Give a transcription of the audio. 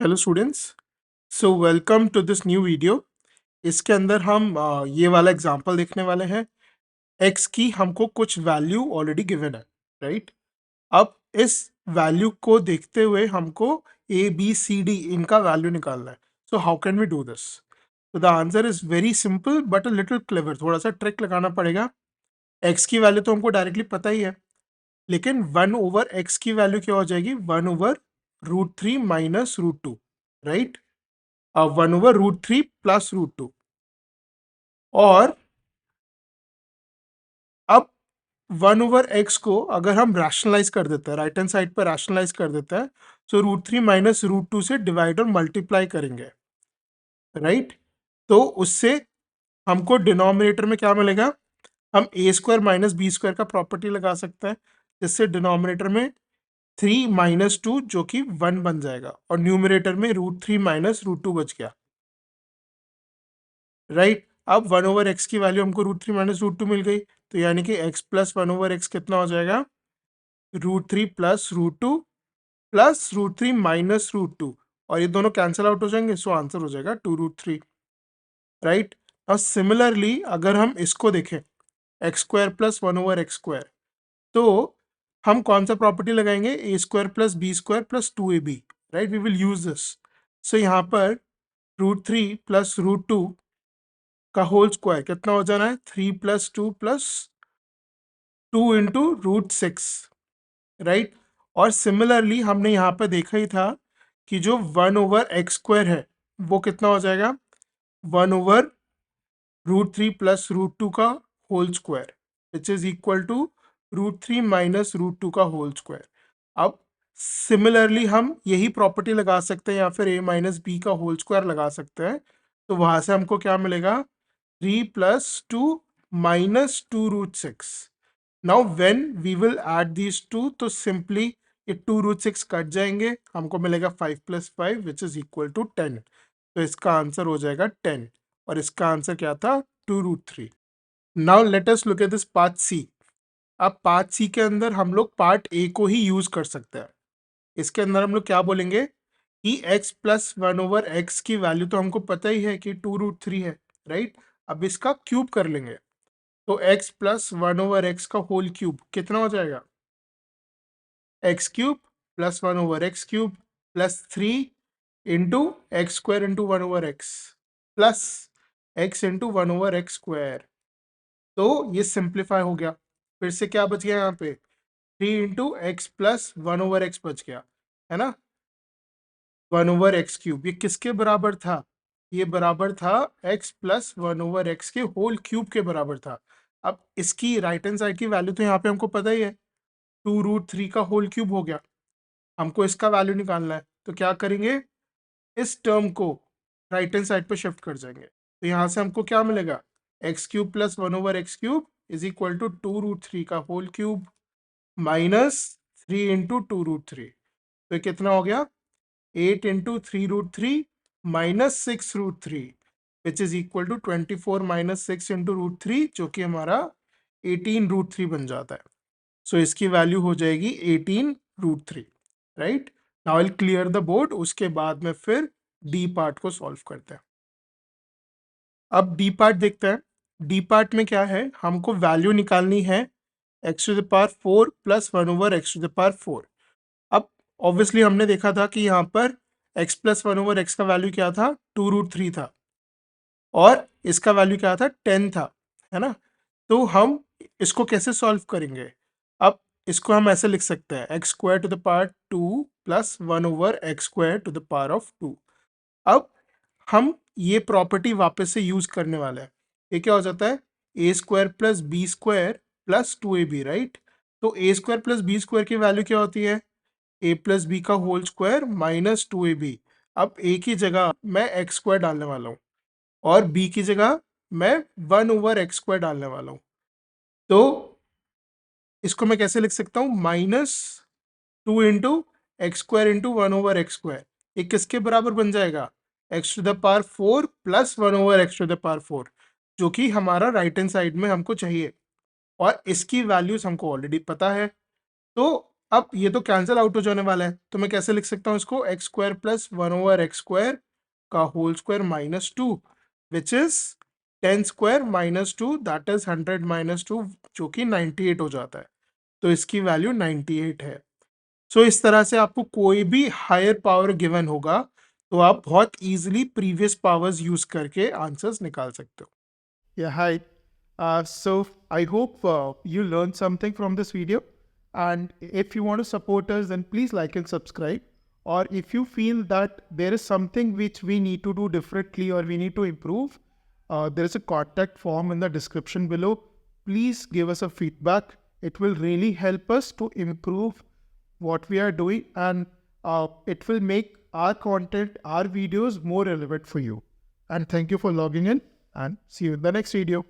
Hello students, so welcome to this new video. इसके अंदर हम ये वाला एग्जांपल देखने वाले हैं। x की हमको कुछ वैल्यू ऑलरेडी गिवन है, राइट? अब इस वैल्यू को देखते हुए हमको a b c d इनका वैल्यू निकालना है। So how can we do this? तो the answer is very simple but a little clever. थोड़ा सा ट्रिक लगाना पड़ेगा। x की वैल्यू तो हमको डायरेक्टली पता ही है, लेकिन 1/x की वैल्यू क्या हो जाएगी? 1/√3 माइनस √2, राइट? 1/√3 प्लस √2। और अब 1/x को अगर हम रैशनलाइज कर देते हैं, राइट हैंड साइड पर रैशनलाइज कर देते हैं, तो √3 माइनस √2 से डिवाइड और मल्टीप्लाई करेंगे, राइट? तो उससे हमको डिनोमिनेटर में क्या मिलेगा? हम a² माइनस b² का प्रॉपर्टी लगा सकते हैं, जिससे डिनोमिनेटर में 3 माइनस 2 जो कि 1 बन जाएगा, और न्यूमरेटर में √3 माइनस √2 बच गया, राइट? अब 1/x की वैल्यू हमको √3 माइनस √2 मिल गई, तो यानी कि x प्लस 1/x कितना हो जाएगा? √3 प्लस √2 प्लस √3 माइनस √2, और ये दोनों कैंसिल आउट हो जाएंगे, सो आंसर हो जाएगा 2√3, राइट? और सिमिलरली अगर हम इसको देखें, x² प्लस 1/x², तो हम कौन सा प्रॉपर्टी लगाएंगे? a² plus b² plus 2ab, right? We will use this. So यहाँ पर √3 प्लस √2 का होल स्क्वायर कितना हो जाना है? 3 प्लस 2 प्लस 2 इंटू √6, राइट? और सिमिलरली हमने यहाँ पर देखा ही था कि जो 1/x² है वो कितना हो जाएगा? 1/√3 प्लस √2 का whole square, which is equal to √3 minus √2 का होल स्क्वायर। अब सिमिलरली हम यही प्रॉपर्टी लगा सकते हैं, या फिर a माइनस बी का होल स्क्वायर लगा सकते हैं। तो वहां से हमको क्या मिलेगा? 3 plus 2 minus 2√6. Now when we will add these two, तो simply ये 2√6 कट जाएंगे, हमको मिलेगा 5 plus 5 which is equal to 10। तो इसका आंसर हो जाएगा 10, और इसका आंसर क्या था? 2√3। Now let us look at this part C। अब पार्ट C के अंदर हम लोग पार्ट A को ही यूज कर सकते हैं। इसके अंदर हम लोग क्या बोलेंगे कि x प्लस 1/x की वैल्यू तो हमको पता ही है कि 2√3 है, राइट? अब इसका क्यूब कर लेंगे, तो x प्लस 1/x का होल क्यूब कितना हो जाएगा? x³ plus 1/x³ plus 3 into x² into 1/x plus x into 1/x²। तो ये सिंप्लीफाई हो गया। फिर से क्या बच गया यहाँ पे? 3 इंटू एक्स प्लस 1/x बच गया, है ना? 1/x³। ये किसके बराबर था? ये बराबर था x प्लस 1/x के होल क्यूब के बराबर था। अब इसकी राइट हैंड साइड की वैल्यू तो यहाँ पे हमको पता ही है, 2√3 का होल क्यूब हो गया। हमको इसका वैल्यू निकालना है, तो क्या करेंगे? इस टर्म को राइट हैंड साइड पे शिफ्ट कर जाएंगे, तो यहाँ से हमको क्या मिलेगा? x³ plus 1/x³ is equal to 2√3 का होल क्यूब माइनस 3 इंटू 2√3। तो कितना हो गया? 8 into 3√3 minus 6√3 which is equal to 24 minus 6 into √3, जो कि हमारा 18√3 बन जाता है। सो इसकी वैल्यू हो जाएगी 18√3, right? Now I will clear the board, उसके बाद में फिर डी पार्ट को सॉल्व करते हैं। अब डी पार्ट देखते हैं। डी पार्ट में क्या है? हमको वैल्यू निकालनी है x⁴ प्लस 1/x⁴। अब ऑब्वियसली हमने देखा था कि यहाँ पर x प्लस 1/x का वैल्यू क्या था? 2√3 था, और इसका वैल्यू क्या था? 10 था, है ना? तो हम इसको कैसे सॉल्व करेंगे? अब इसको हम ऐसे लिख सकते हैं, x² to the power 2 plus 1/x² to the power of 2। अब हम ये प्रॉपर्टी वापस से यूज करने वाले हैं। ये क्या हो जाता है? a² plus b² plus 2ab, right? तो a² प्लस b² की वैल्यू क्या होती है? a प्लस बी का होल स्क्वायर माइनस 2ab। अब a की जगह मैं x² डालने वाला हूँ, और b की जगह मैं 1/x² डालने वाला हूँ। तो इसको मैं कैसे लिख सकता हूँ? -2 इंटू x² इंटू 1/x²। ये किसके बराबर बन जाएगा? x⁴ प्लस 1/x⁴, जो कि हमारा राइट हैंड साइड में हमको चाहिए, और इसकी वैल्यूज हमको ऑलरेडी पता है। तो अब ये तो कैंसिल आउट हो जाने वाला है, तो मैं कैसे लिख सकता हूँ इसको, एक्स स्क्वायर प्लस 1/x² का whole square minus 2 which is 10 square minus 2 that is 100 minus 2 जो कि 98 हो जाता है। तो इसकी वैल्यू 98 है। सो इस तरह से आपको कोई भी हायर पावर गिवन होगा तो आप बहुत इजीली प्रीवियस पावर्स यूज करके आंसर्स निकाल सकते हो। Yeah, hi. So I hope you learned something from this video. And if you want to support us, then please like and subscribe. Or if you feel that there is something which we need to do differently or we need to improve, there is a contact form in the description below. Please give us a feedback. It will really help us to improve what we are doing, and it will make our content, our videos more relevant for you. And thank you for logging in, and see you in the next video.